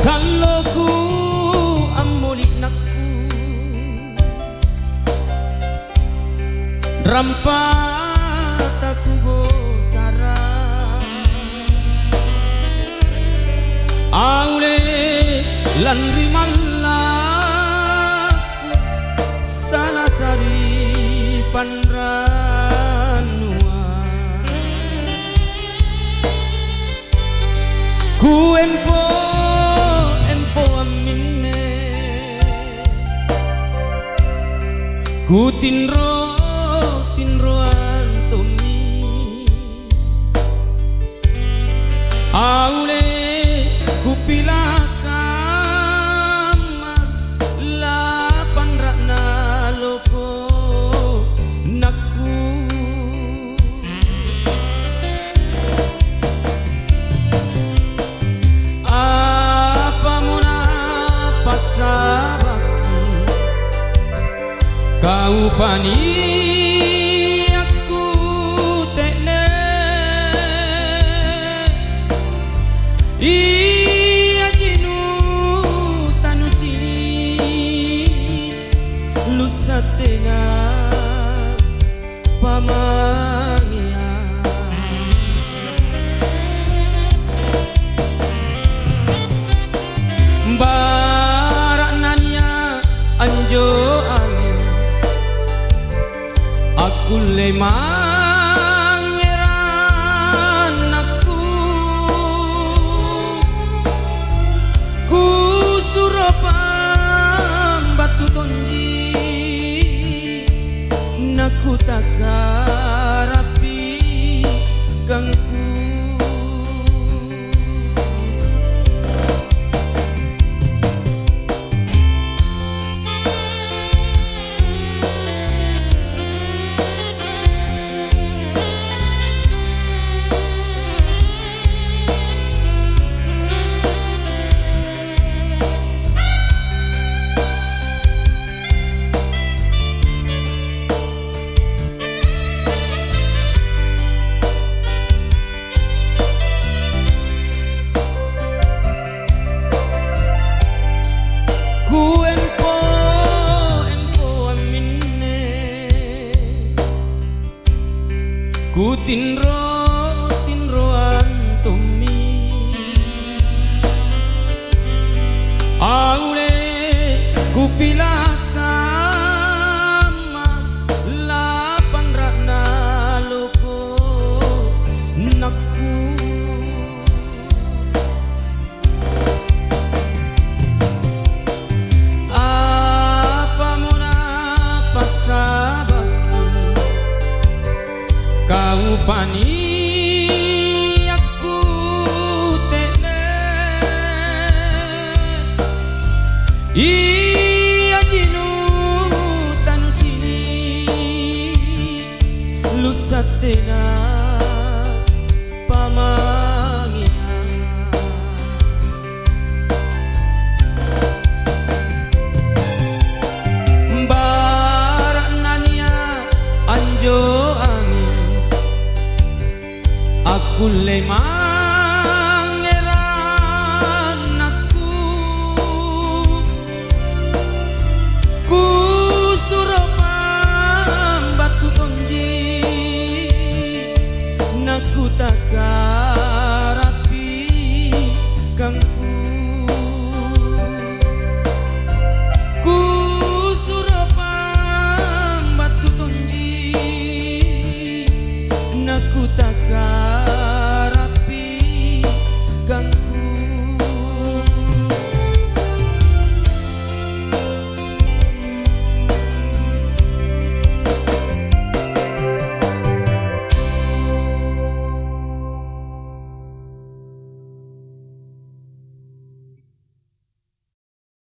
Saloku amulik nakku rampat aku bosara aule lan rimalla salasari panranua ku empo amine ku tinro antomi aule ku pilakam lapan rakna loko nakku apa muna pasabaku kau pani iya jinu tanu ciri lusa tengah pamangya barak nanya anjo angin aku lemah batu tonji naku takarapi gangku ku tinro antomi aule ku pilakam lapan rakna loko nakku apa muna pasabaku kau pani aku tele iya jinu tanu cini lusa tengah pamangya barak nanya anjo aku lemah ngeran aku ku suropam batu tonji naku takarapi gangku